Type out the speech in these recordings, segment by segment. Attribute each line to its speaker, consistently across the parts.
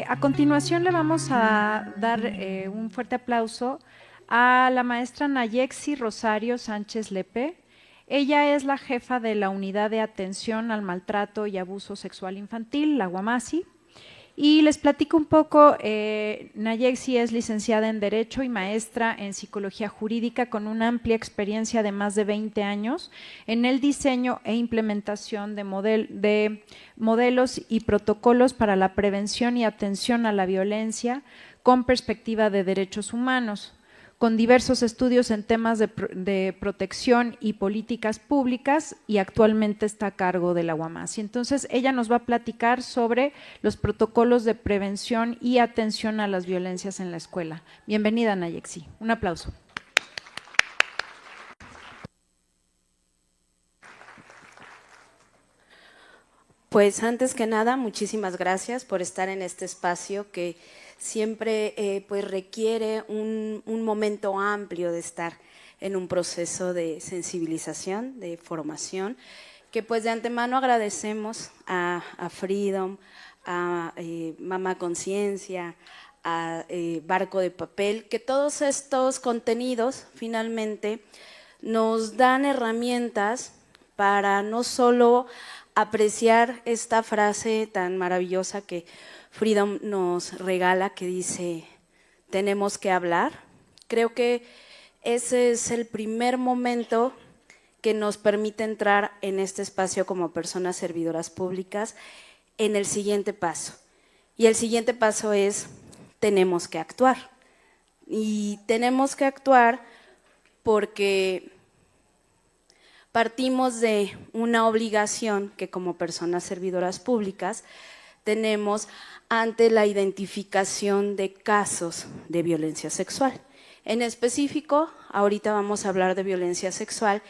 Speaker 1: A continuación le vamos a dar un fuerte aplauso a la maestra Nayexi Rosario Sánchez Lepe. Ella es la jefa de la Unidad de Atención al Maltrato y Abuso Sexual Infantil, la UAMASI. Y les platico un poco, Nayexi es licenciada en Derecho y maestra en Psicología Jurídica con una amplia experiencia de más de 20 años en el diseño e implementación de modelos y protocolos para la prevención y atención a la violencia con perspectiva de derechos humanos, con diversos estudios en temas de protección y políticas públicas, y actualmente está a cargo de la UAMASI. Entonces, ella nos va a platicar sobre los protocolos de prevención y atención a las violencias en la escuela. Bienvenida, Nayexi. Un aplauso.
Speaker 2: Pues antes que nada, muchísimas gracias por estar en este espacio que siempre pues requiere un momento amplio de estar en un proceso de sensibilización, de formación, que pues de antemano agradecemos a Freedom, a Mamá Conciencia, a Barco de Papel, que todos estos contenidos finalmente nos dan herramientas para no solo apreciar esta frase tan maravillosa que Freedom nos regala, que dice, tenemos que hablar. Creo que ese es el primer momento que nos permite entrar en este espacio como personas servidoras públicas en el siguiente paso. Y el siguiente paso es, tenemos que actuar. Y tenemos que actuar porque partimos de una obligación que como personas servidoras públicas tenemos ante la identificación de casos de violencia sexual. En específico, ahorita vamos a hablar de violencia sexual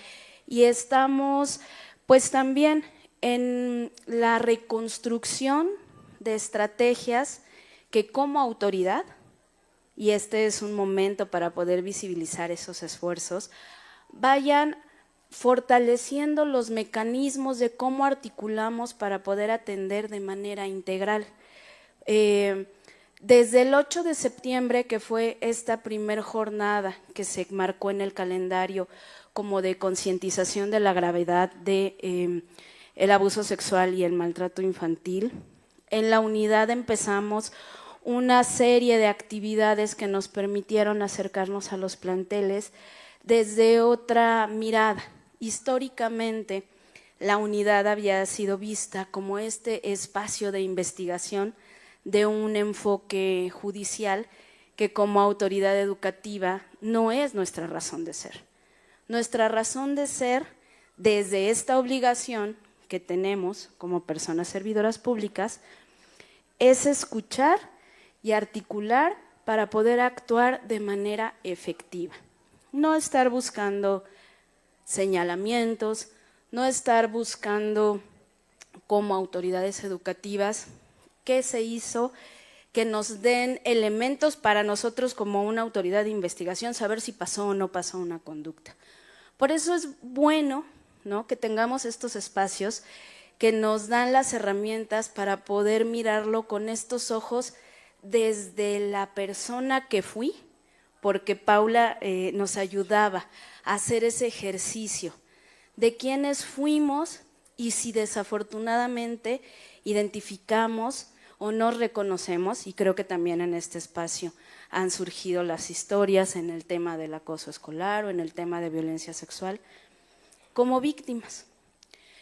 Speaker 2: y estamos pues también en la reconstrucción de estrategias que como autoridad, y este es un momento para poder visibilizar esos esfuerzos, vayan fortaleciendo los mecanismos de cómo articulamos para poder atender de manera integral. Desde el 8 de septiembre, que fue esta primer jornada que se marcó en el calendario como de concientización de la gravedad de el abuso sexual y el maltrato infantil, en la unidad empezamos una serie de actividades que nos permitieron acercarnos a los planteles desde otra mirada. Históricamente, la unidad había sido vista como este espacio de investigación de un enfoque judicial que como autoridad educativa no es nuestra razón de ser. Nuestra razón de ser, desde esta obligación que tenemos como personas servidoras públicas, es escuchar y articular para poder actuar de manera efectiva. No estar buscando señalamientos, no estar buscando como autoridades educativas qué se hizo, que nos den elementos para nosotros como una autoridad de investigación, saber si pasó o no pasó una conducta. Por eso es bueno, ¿no?, que tengamos estos espacios que nos dan las herramientas para poder mirarlo con estos ojos desde la persona que fui, porque Paula nos ayudaba a hacer ese ejercicio de quiénes fuimos y si desafortunadamente identificamos o nos reconocemos, y creo que también en este espacio han surgido las historias en el tema del acoso escolar o en el tema de violencia sexual, como víctimas.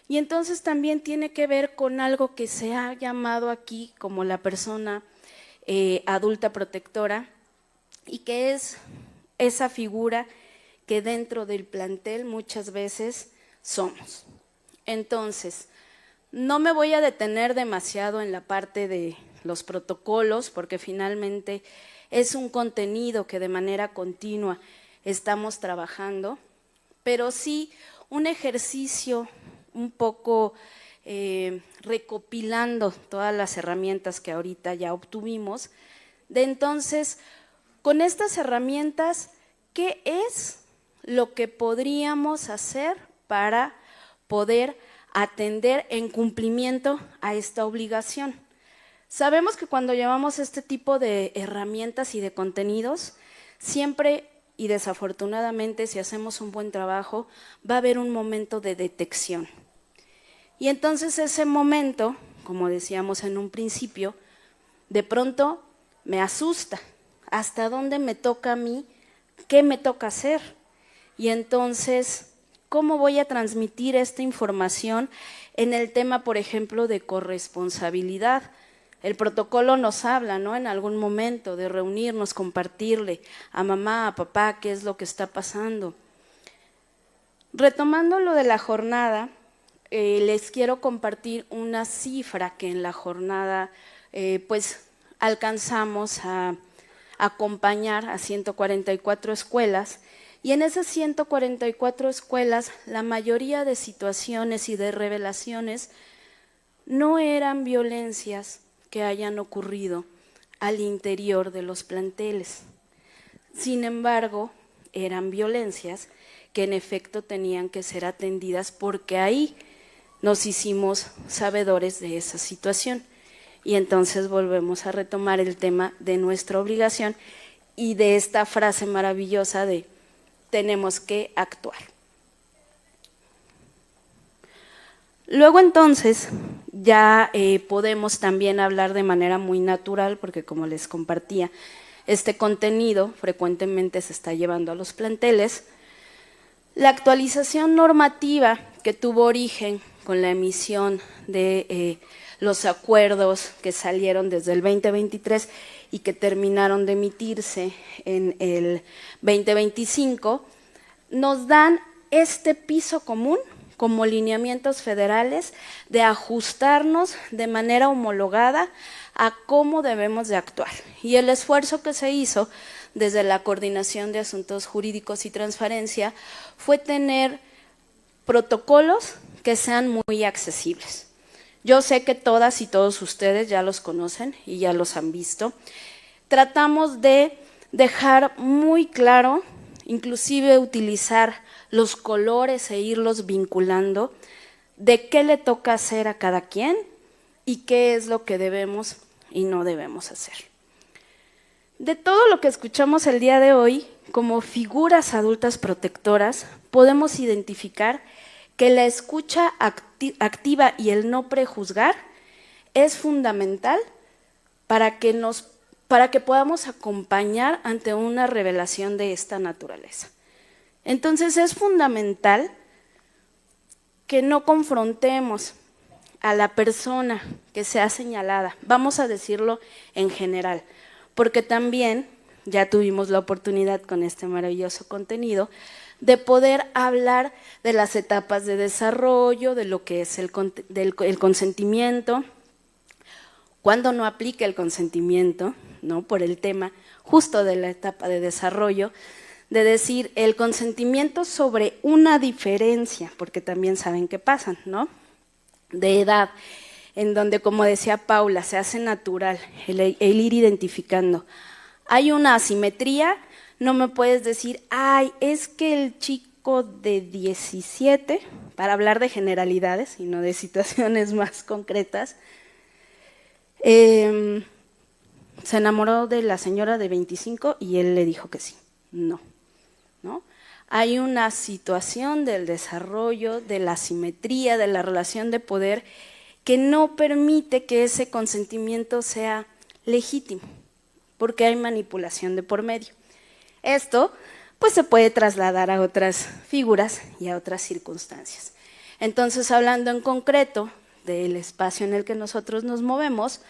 Speaker 2: Y entonces también tiene que ver con algo que se ha llamado aquí como la persona adulta protectora, y que es esa figura que dentro del plantel muchas veces somos. Entonces, no me voy a detener demasiado en la parte de los protocolos, porque finalmente es un contenido que de manera continua estamos trabajando, pero sí un ejercicio un poco recopilando todas las herramientas que ahorita ya obtuvimos, de entonces, con estas herramientas, ¿qué es lo que podríamos hacer para poder atender en cumplimiento a esta obligación? Sabemos que cuando llevamos este tipo de herramientas y de contenidos, siempre y desafortunadamente, si hacemos un buen trabajo, va a haber un momento de detección. Y entonces ese momento, como decíamos en un principio, de pronto me asusta. ¿Hasta dónde me toca a mí? ¿Qué me toca hacer? Y entonces, ¿cómo voy a transmitir esta información en el tema, por ejemplo, de corresponsabilidad? El protocolo nos habla, ¿no?, en algún momento de reunirnos, compartirle a mamá, a papá, qué es lo que está pasando. Retomando lo de la jornada, les quiero compartir una cifra que en la jornada pues alcanzamos a acompañar a 144 escuelas, y en esas 144 escuelas la mayoría de situaciones y de revelaciones no eran violencias que hayan ocurrido al interior de los planteles. Sin embargo, eran violencias que en efecto tenían que ser atendidas, porque ahí nos hicimos sabedores de esa situación. Y entonces volvemos a retomar el tema de nuestra obligación y de esta frase maravillosa de tenemos que actuar. Luego entonces ya podemos también hablar de manera muy natural, porque como les compartía, este contenido frecuentemente se está llevando a los planteles. La actualización normativa que tuvo origen con la emisión de los acuerdos que salieron desde el 2023 y que terminaron de emitirse en el 2025, nos dan este piso común como lineamientos federales de ajustarnos de manera homologada a cómo debemos de actuar. Y el esfuerzo que se hizo desde la Coordinación de Asuntos Jurídicos y Transparencia fue tener protocolos que sean muy accesibles. Yo sé que todas y todos ustedes ya los conocen y ya los han visto. Tratamos de dejar muy claro, inclusive utilizar los colores e irlos vinculando, de qué le toca hacer a cada quien y qué es lo que debemos y no debemos hacer. De todo lo que escuchamos el día de hoy, como figuras adultas protectoras, podemos identificar que la escucha activa y el no prejuzgar es fundamental para que podamos acompañar ante una revelación de esta naturaleza. Entonces es fundamental que no confrontemos a la persona que sea señalada, vamos a decirlo en general, porque también ya tuvimos la oportunidad con este maravilloso contenido de poder hablar de las etapas de desarrollo, de lo que es el consentimiento, cuando no aplica el consentimiento, ¿no?, por el tema justo de la etapa de desarrollo, de decir el consentimiento sobre una diferencia, porque también saben qué pasan, ¿no?, de edad, en donde, como decía Paula, se hace natural el ir identificando. Hay una asimetría, no me puedes decir, ay, es que el chico de 17, para hablar de generalidades y no de situaciones más concretas, se enamoró de la señora de 25 y él le dijo que sí. No, ¿no? Hay una situación del desarrollo, de la asimetría, de la relación de poder que no permite que ese consentimiento sea legítimo, porque hay manipulación de por medio. Esto pues se puede trasladar a otras figuras y a otras circunstancias. Entonces, hablando en concreto del espacio en el que nosotros nos movemos,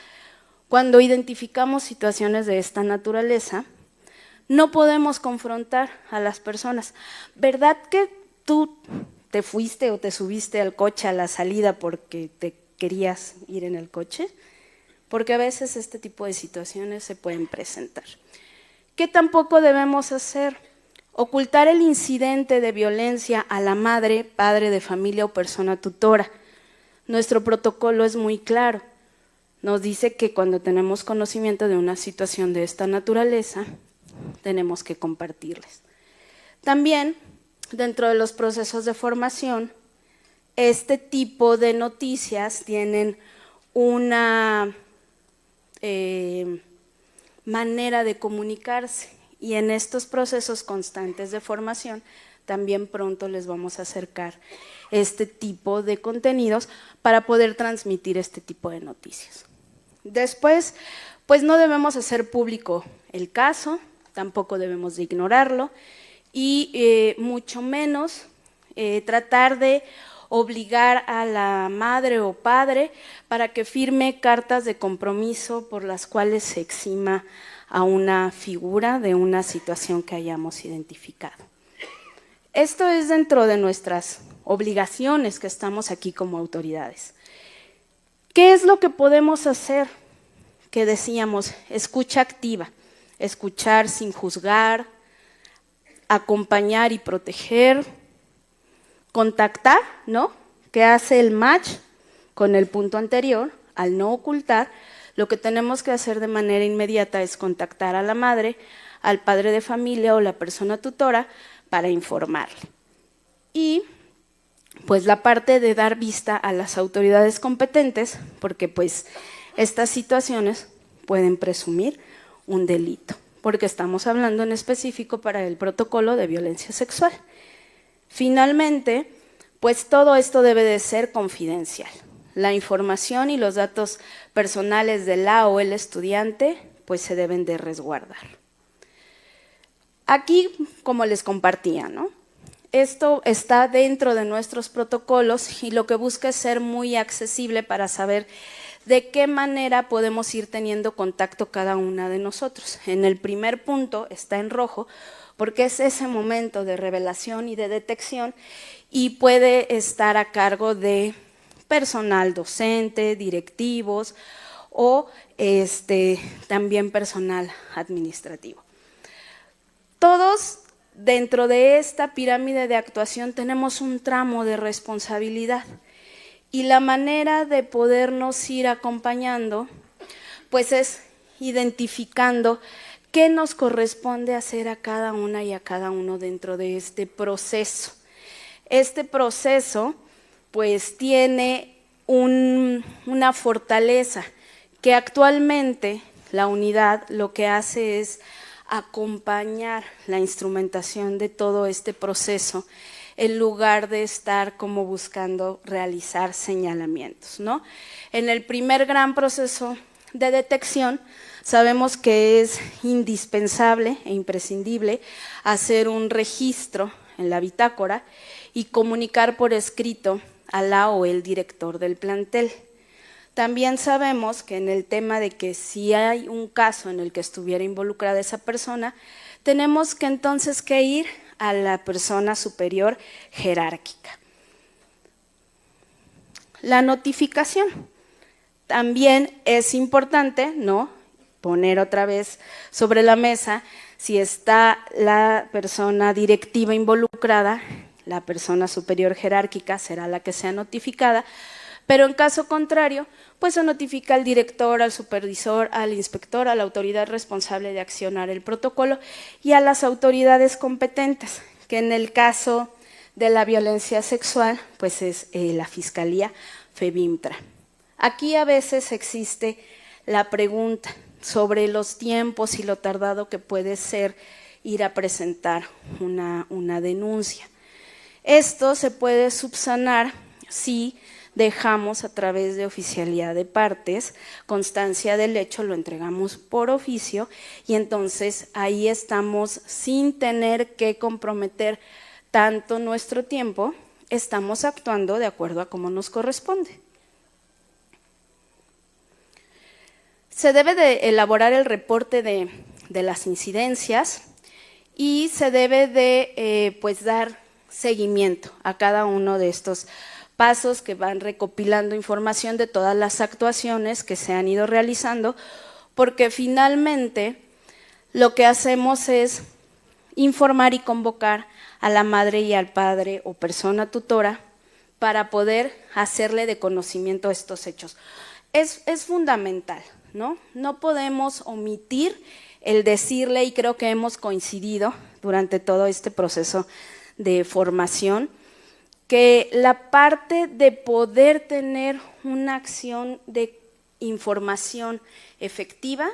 Speaker 2: cuando identificamos situaciones de esta naturaleza, no podemos confrontar a las personas. ¿Verdad que tú te fuiste o te subiste al coche a la salida porque te querías ir en el coche? Porque a veces este tipo de situaciones se pueden presentar. ¿Qué tampoco debemos hacer? Ocultar el incidente de violencia a la madre, padre de familia o persona tutora. Nuestro protocolo es muy claro. Nos dice que cuando tenemos conocimiento de una situación de esta naturaleza, tenemos que compartirles. También, dentro de los procesos de formación, este tipo de noticias tienen una manera de comunicarse, y en estos procesos constantes de formación también pronto les vamos a acercar este tipo de contenidos para poder transmitir este tipo de noticias. Después, pues no debemos hacer público el caso, tampoco debemos de ignorarlo y mucho menos tratar de obligar a la madre o padre para que firme cartas de compromiso por las cuales se exima a una figura de una situación que hayamos identificado. Esto es dentro de nuestras obligaciones que estamos aquí como autoridades. ¿Qué es lo que podemos hacer? Que decíamos, escucha activa, escuchar sin juzgar, acompañar y proteger, contactar, ¿no? Que hace el match con el punto anterior, al no ocultar. Lo que tenemos que hacer de manera inmediata es contactar a la madre, al padre de familia o la persona tutora para informarle. Y pues la parte de dar vista a las autoridades competentes, porque pues estas situaciones pueden presumir un delito, porque estamos hablando en específico para el protocolo de violencia sexual. Finalmente, pues todo esto debe de ser confidencial. La información y los datos personales de la o el estudiante pues se deben de resguardar. Aquí, como les compartía, ¿no? Esto está dentro de nuestros protocolos y lo que busca es ser muy accesible para saber de qué manera podemos ir teniendo contacto cada una de nosotros. En el primer punto está en rojo porque es ese momento de revelación y de detección y puede estar a cargo de personal docente, directivos o también personal administrativo. Todos dentro de esta pirámide de actuación tenemos un tramo de responsabilidad y la manera de podernos ir acompañando pues es identificando qué nos corresponde hacer a cada una y a cada uno dentro de este proceso. Este proceso pues tiene una fortaleza que actualmente la unidad lo que hace es acompañar la instrumentación de todo este proceso en lugar de estar como buscando realizar señalamientos, ¿no? En el primer gran proceso de detección sabemos que es indispensable e imprescindible hacer un registro en la bitácora y comunicar por escrito a la o el director del plantel. También sabemos que en el tema de que si hay un caso en el que estuviera involucrada esa persona, tenemos que entonces que ir a la persona superior jerárquica. La notificación también es importante, ¿no? Poner otra vez sobre la mesa si está la persona directiva involucrada, la persona superior jerárquica será la que sea notificada, pero en caso contrario, pues se notifica al director, al supervisor, al inspector, a la autoridad responsable de accionar el protocolo y a las autoridades competentes, que en el caso de la violencia sexual, pues es la Fiscalía FEBIMTRA. Aquí a veces existe la pregunta sobre los tiempos y lo tardado que puede ser ir a presentar una denuncia. Esto se puede subsanar si dejamos a través de oficialía de partes, constancia del hecho, lo entregamos por oficio y entonces ahí estamos sin tener que comprometer tanto nuestro tiempo, estamos actuando de acuerdo a cómo nos corresponde. Se debe de elaborar el reporte de las incidencias y se debe de pues dar seguimiento a cada uno de estos pasos que van recopilando información de todas las actuaciones que se han ido realizando, porque finalmente lo que hacemos es informar y convocar a la madre y al padre o persona tutora para poder hacerle de conocimiento estos hechos. Es fundamental, ¿no? No podemos omitir el decirle, y creo que hemos coincidido durante todo este proceso de formación, que la parte de poder tener una acción de información efectiva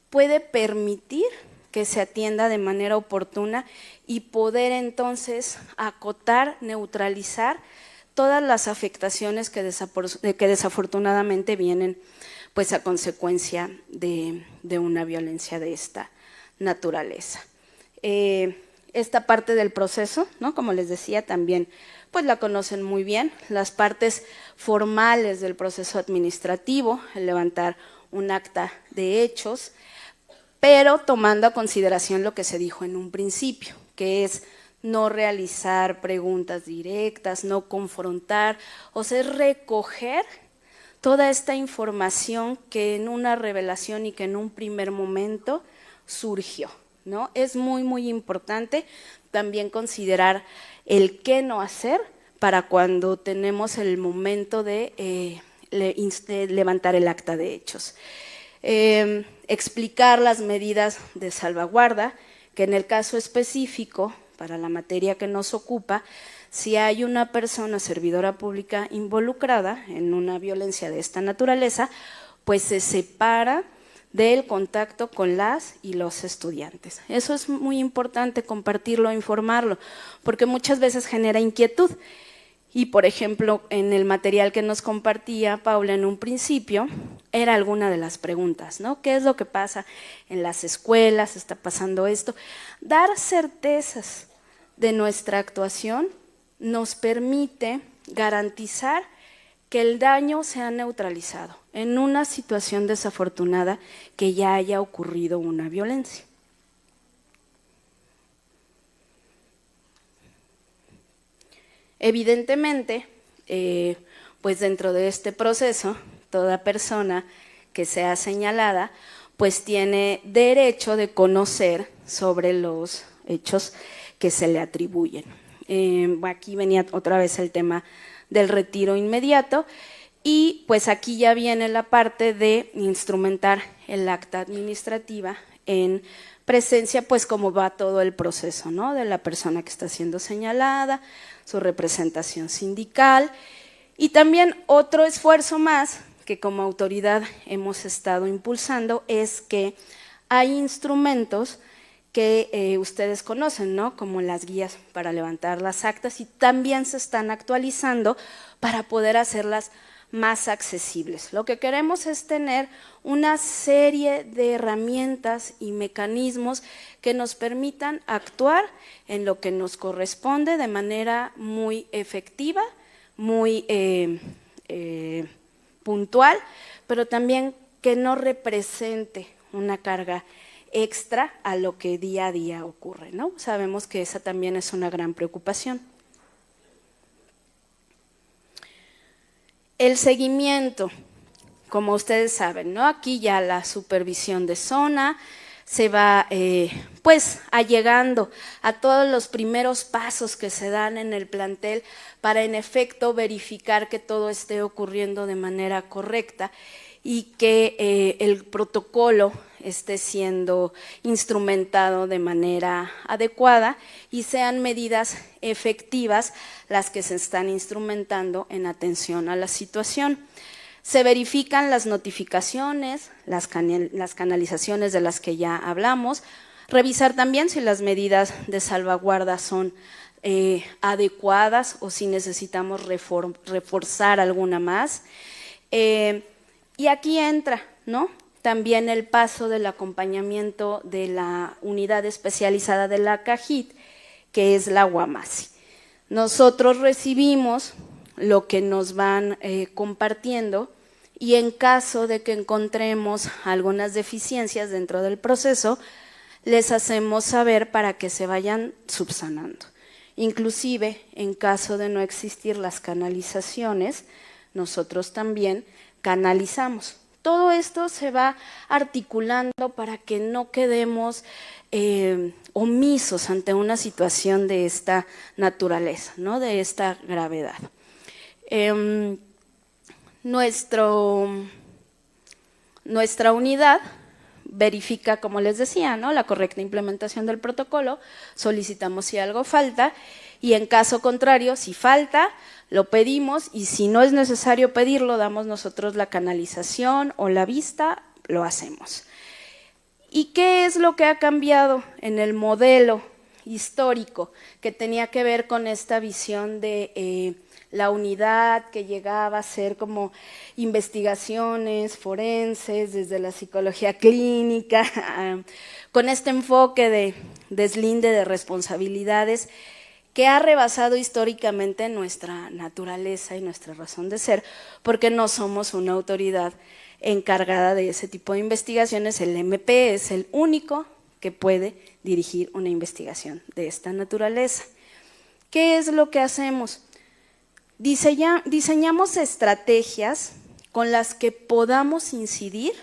Speaker 2: puede permitir que se atienda de manera oportuna y poder entonces acotar, neutralizar todas las afectaciones que desafortunadamente vienen pues a consecuencia de una violencia de esta naturaleza. Esta parte del proceso, ¿no? Como les decía, también pues la conocen muy bien, las partes formales del proceso administrativo, el levantar un acta de hechos, pero tomando a consideración lo que se dijo en un principio, que es no realizar preguntas directas, no confrontar, o sea, recoger toda esta información que en una revelación y que en un primer momento surgió, ¿no? Es muy, muy importante también considerar el qué no hacer para cuando tenemos el momento de levantar el acta de hechos. Explicar las medidas de salvaguarda, que en el caso específico, para la materia que nos ocupa, si hay una persona servidora pública involucrada en una violencia de esta naturaleza, pues se separa del contacto con las y los estudiantes. Eso es muy importante compartirlo, informarlo, porque muchas veces genera inquietud. Y, por ejemplo, en el material que nos compartía Paula en un principio, era alguna de las preguntas, ¿no? ¿Qué es lo que pasa en las escuelas? ¿Está pasando esto? Dar certezas de nuestra actuación nos permite garantizar que el daño sea neutralizado en una situación desafortunada que ya haya ocurrido una violencia. Evidentemente, pues dentro de este proceso, toda persona que sea señalada, pues tiene derecho de conocer sobre los hechos que se le atribuyen. Aquí venía otra vez el tema del retiro inmediato y pues aquí ya viene la parte de instrumentar el acta administrativa en presencia, pues como va todo el proceso, ¿no? De la persona que está siendo señalada, su representación sindical y también otro esfuerzo más que como autoridad hemos estado impulsando es que hay instrumentos que ustedes conocen, ¿no? Como las guías para levantar las actas y también se están actualizando para poder hacerlas más accesibles. Lo que queremos es tener una serie de herramientas y mecanismos que nos permitan actuar en lo que nos corresponde de manera muy efectiva, muy puntual, pero también que no represente una carga extra a lo que día a día ocurre, ¿no? Sabemos que esa también es una gran preocupación. El seguimiento, como ustedes saben, ¿no? Aquí ya la supervisión de zona se va pues allegando a todos los primeros pasos que se dan en el plantel para en efecto verificar que todo esté ocurriendo de manera correcta y que el protocolo esté siendo instrumentado de manera adecuada y sean medidas efectivas las que se están instrumentando en atención a la situación. Se verifican las notificaciones, las canalizaciones de las que ya hablamos, revisar también si las medidas de salvaguarda son adecuadas o si necesitamos reforzar alguna más. Y aquí entra, ¿no? También el paso del acompañamiento de la unidad especializada de la CAJIT, que es la UAMASI. Nosotros recibimos lo que nos van compartiendo y en caso de que encontremos algunas deficiencias dentro del proceso, les hacemos saber para que se vayan subsanando. Inclusive, en caso de no existir las canalizaciones, nosotros también canalizamos. Todo esto se va articulando para que no quedemos omisos ante una situación de esta naturaleza, ¿no? De esta gravedad. Nuestra unidad verifica, como les decía, ¿no? La correcta implementación del protocolo, solicitamos si algo falta y en caso contrario, si falta, lo pedimos y si no es necesario pedirlo, damos nosotros la canalización o la vista, lo hacemos. ¿Y qué es lo que ha cambiado en el modelo histórico que tenía que ver con esta visión de la unidad que llegaba a ser como investigaciones forenses desde la psicología clínica, con este enfoque de deslinde de responsabilidades que ha rebasado históricamente nuestra naturaleza y nuestra razón de ser, porque no somos una autoridad encargada de ese tipo de investigaciones. El MP es el único que puede dirigir una investigación de esta naturaleza. ¿Qué es lo que hacemos? Diseñamos estrategias con las que podamos incidir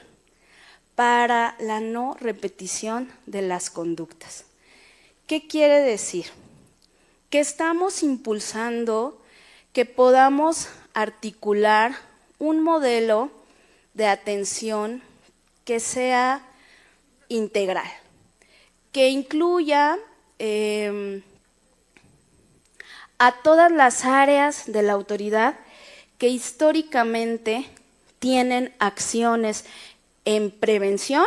Speaker 2: para la no repetición de las conductas. ¿Qué quiere decir? Que estamos impulsando que podamos articular un modelo de atención que sea integral, que incluya a todas las áreas de la autoridad que históricamente tienen acciones en prevención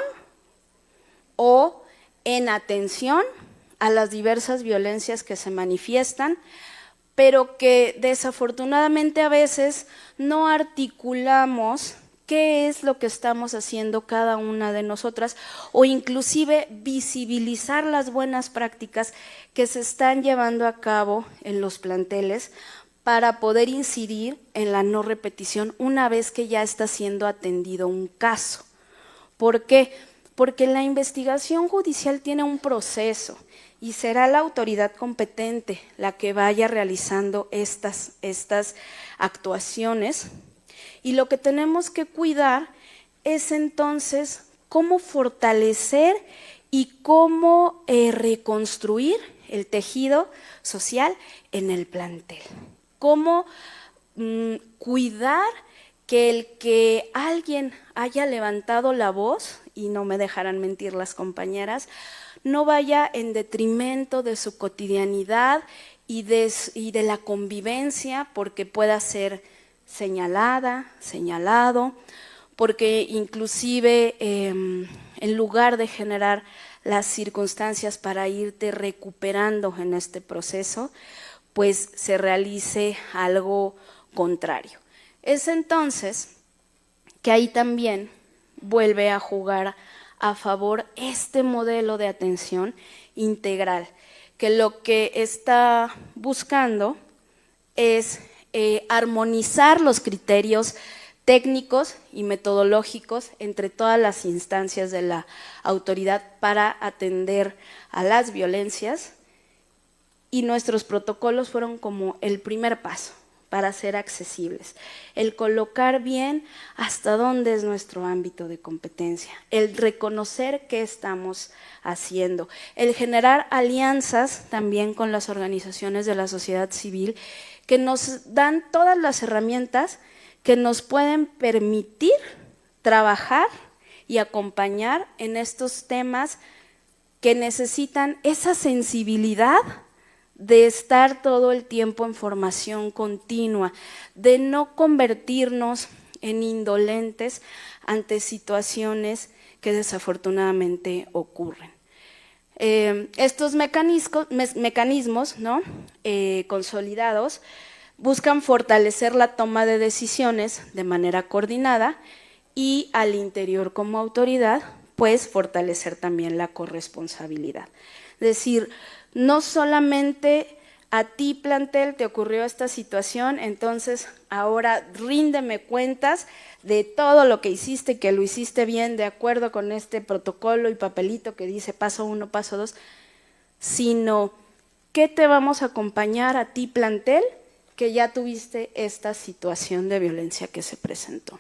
Speaker 2: o en atención a las diversas violencias que se manifiestan, pero que desafortunadamente a veces no articulamos qué es lo que estamos haciendo cada una de nosotras o inclusive visibilizar las buenas prácticas que se están llevando a cabo en los planteles para poder incidir en la no repetición una vez que ya está siendo atendido un caso. ¿Por qué? Porque la investigación judicial tiene un proceso y será la autoridad competente la que vaya realizando estas actuaciones. Y lo que tenemos que cuidar es entonces cómo fortalecer y cómo reconstruir el tejido social en el plantel. Cómo cuidar que el que alguien haya levantado la voz, y no me dejarán mentir las compañeras, no vaya en detrimento de su cotidianidad y de la convivencia, porque pueda ser señalada, señalado, porque inclusive en lugar de generar las circunstancias para irte recuperando en este proceso, pues se realice algo contrario. Es entonces que ahí también vuelve a jugar a favor este modelo de atención integral, que lo que está buscando es armonizar los criterios técnicos y metodológicos entre todas las instancias de la autoridad para atender a las violencias, y nuestros protocolos fueron como el primer paso para ser accesibles, el colocar bien hasta dónde es nuestro ámbito de competencia, el reconocer qué estamos haciendo, el generar alianzas también con las organizaciones de la sociedad civil que nos dan todas las herramientas que nos pueden permitir trabajar y acompañar en estos temas que necesitan esa sensibilidad de estar todo el tiempo en formación continua, de no convertirnos en indolentes ante situaciones que desafortunadamente ocurren. Estos mecanismos, ¿no? Consolidados buscan fortalecer la toma de decisiones de manera coordinada y al interior como autoridad, pues fortalecer también la corresponsabilidad. Es decir, no solamente a ti, plantel, te ocurrió esta situación, entonces ahora ríndeme cuentas de todo lo que hiciste, que lo hiciste bien de acuerdo con este protocolo y papelito que dice paso 1, paso 2, sino ¿qué te vamos a acompañar a ti, plantel, que ya tuviste esta situación de violencia que se presentó?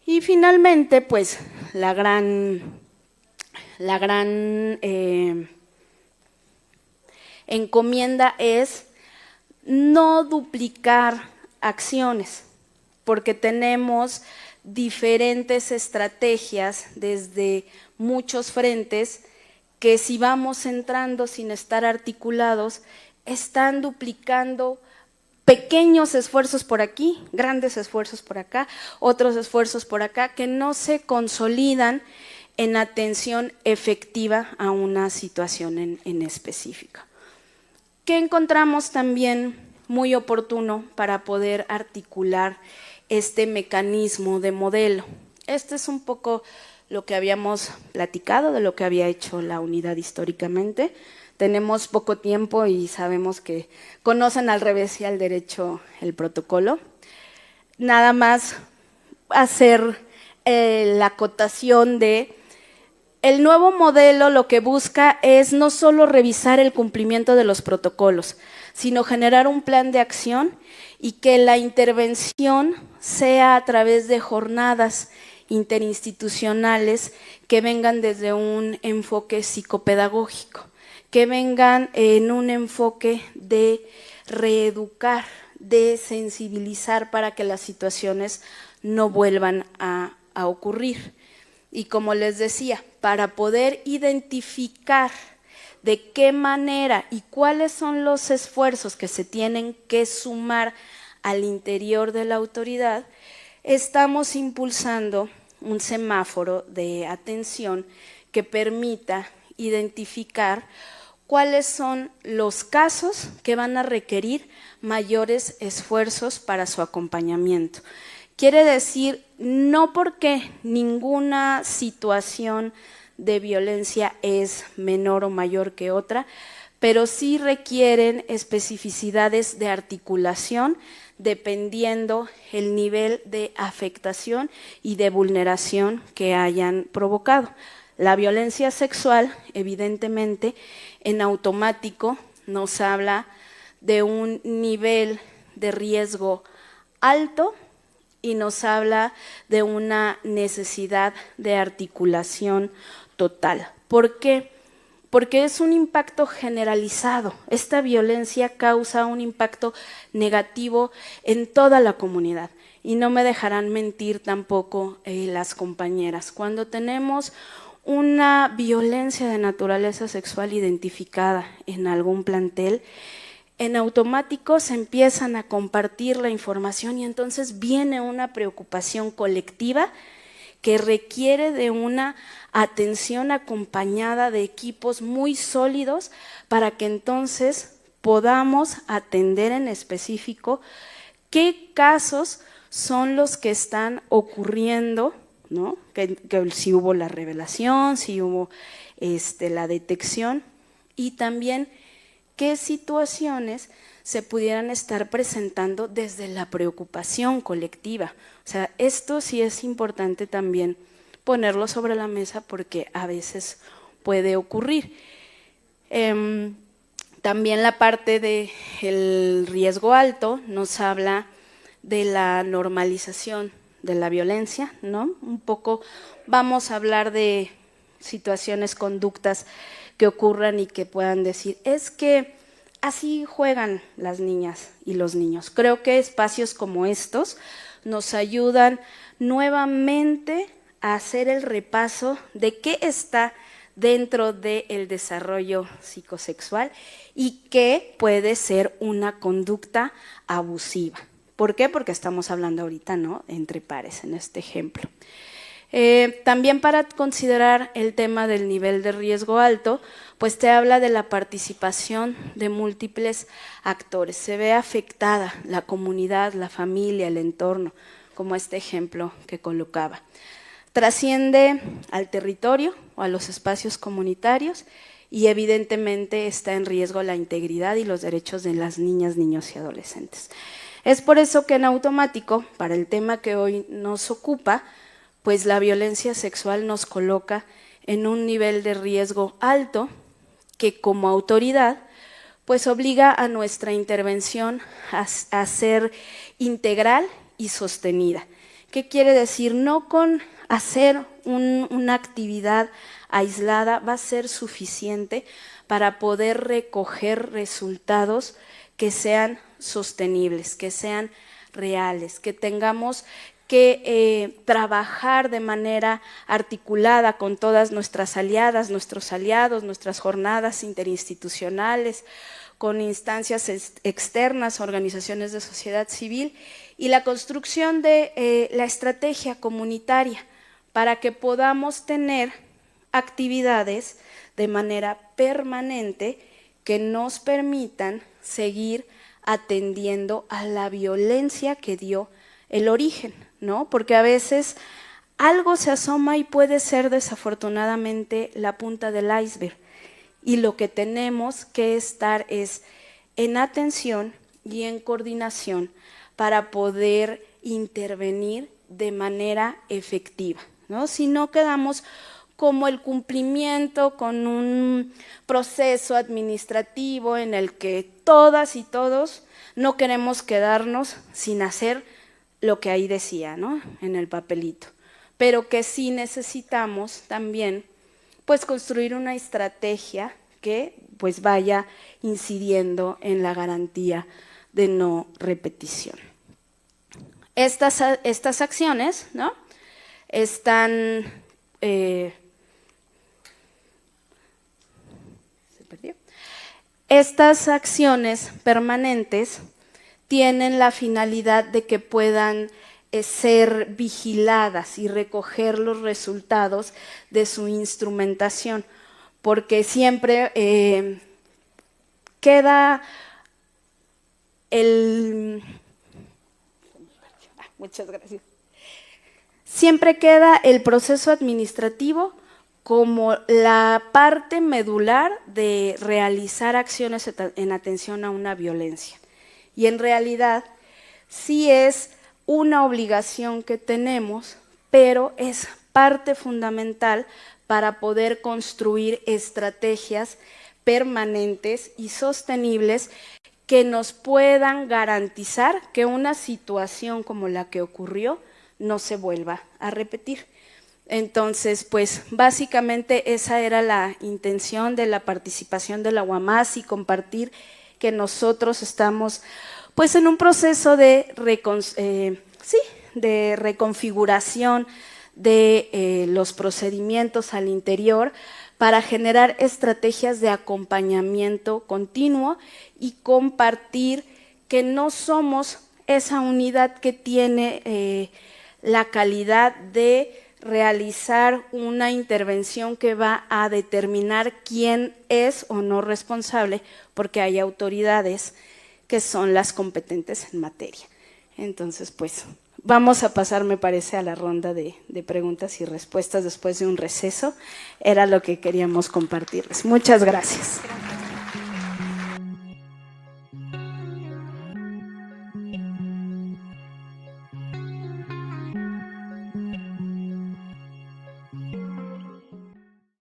Speaker 2: Y finalmente, pues la gran encomienda es no duplicar acciones, porque tenemos diferentes estrategias desde muchos frentes que si vamos entrando sin estar articulados, están duplicando pequeños esfuerzos por aquí, grandes esfuerzos por acá, otros esfuerzos por acá, que no se consolidan en atención efectiva a una situación en específico. ¿Qué encontramos también muy oportuno para poder articular este mecanismo de modelo? Este es un poco lo que habíamos platicado, de lo que había hecho la unidad históricamente. Tenemos poco tiempo y sabemos que conocen al revés y al derecho el protocolo. Nada más hacer la acotación de el nuevo modelo lo que busca es no solo revisar el cumplimiento de los protocolos, sino generar un plan de acción y que la intervención sea a través de jornadas interinstitucionales que vengan desde un enfoque psicopedagógico, que vengan en un enfoque de reeducar, de sensibilizar para que las situaciones no vuelvan a ocurrir. Y como les decía, para poder identificar de qué manera y cuáles son los esfuerzos que se tienen que sumar al interior de la autoridad, estamos impulsando un semáforo de atención que permita identificar cuáles son los casos que van a requerir mayores esfuerzos para su acompañamiento. Quiere decir, no porque ninguna situación de violencia es menor o mayor que otra, pero sí requieren especificidades de articulación dependiendo el nivel de afectación y de vulneración que hayan provocado. La violencia sexual, evidentemente, en automático nos habla de un nivel de riesgo alto y nos habla de una necesidad de articulación total. ¿Por qué? Porque es un impacto generalizado. Esta violencia causa un impacto negativo en toda la comunidad. Y no me dejarán mentir tampoco las compañeras. Cuando tenemos una violencia de naturaleza sexual identificada en algún plantel, en automático se empiezan a compartir la información y entonces viene una preocupación colectiva que requiere de una atención acompañada de equipos muy sólidos para que entonces podamos atender en específico qué casos son los que están ocurriendo, ¿no? Que si hubo la revelación, si hubo la detección y también qué situaciones se pudieran estar presentando desde la preocupación colectiva. O sea, esto sí es importante también ponerlo sobre la mesa porque a veces puede ocurrir. También la parte del riesgo alto nos habla de la normalización de la violencia, ¿no? Un poco vamos a hablar de situaciones, conductas que ocurran y que puedan decir, es que así juegan las niñas y los niños. Creo que espacios como estos nos ayudan nuevamente a hacer el repaso de qué está dentro del desarrollo psicosexual y qué puede ser una conducta abusiva. ¿Por qué? Porque estamos hablando ahorita, ¿no?, entre pares en este ejemplo. También para considerar el tema del nivel de riesgo alto, pues te habla de la participación de múltiples actores. Se ve afectada la comunidad, la familia, el entorno, como este ejemplo que colocaba. Trasciende al territorio o a los espacios comunitarios y evidentemente está en riesgo la integridad y los derechos de las niñas, niños y adolescentes. Es por eso que en automático, para el tema que hoy nos ocupa, pues la violencia sexual nos coloca en un nivel de riesgo alto que como autoridad pues obliga a nuestra intervención a ser integral y sostenida. ¿Qué quiere decir? No con hacer una actividad aislada va a ser suficiente para poder recoger resultados que sean sostenibles, que sean reales, que tengamos que trabajar de manera articulada con todas nuestras aliadas, nuestros aliados, nuestras jornadas interinstitucionales, con instancias externas, organizaciones de sociedad civil, y la construcción de la estrategia comunitaria para que podamos tener actividades de manera permanente que nos permitan seguir atendiendo a la violencia que dio el origen, ¿no? Porque a veces algo se asoma y puede ser desafortunadamente la punta del iceberg. Y lo que tenemos que estar es en atención y en coordinación para poder intervenir de manera efectiva, ¿no? Si no quedamos como el cumplimiento con un proceso administrativo en el que todas y todos no queremos quedarnos sin hacer lo que ahí decía, ¿no? En el papelito, pero que sí necesitamos también pues construir una estrategia que pues vaya incidiendo en la garantía de no repetición. Estas acciones, ¿no? Están Estas acciones permanentes tienen la finalidad de que puedan ser vigiladas y recoger los resultados de su instrumentación, porque siempre queda muchas gracias. Siempre queda el proceso administrativo como la parte medular de realizar acciones en atención a una violencia. Y en realidad sí es una obligación que tenemos, pero es parte fundamental para poder construir estrategias permanentes y sostenibles que nos puedan garantizar que una situación como la que ocurrió no se vuelva a repetir. Entonces, pues básicamente esa era la intención de la participación de la UAMAS y compartir que nosotros estamos pues en un proceso de reconfiguración de los procedimientos al interior para generar estrategias de acompañamiento continuo y compartir que no somos esa unidad que tiene la calidad de realizar una intervención que va a determinar quién es o no responsable, porque hay autoridades que son las competentes en materia. Entonces, pues, vamos a pasar, me parece, a la ronda de preguntas y respuestas después de un receso. Era lo que queríamos compartirles. Muchas gracias.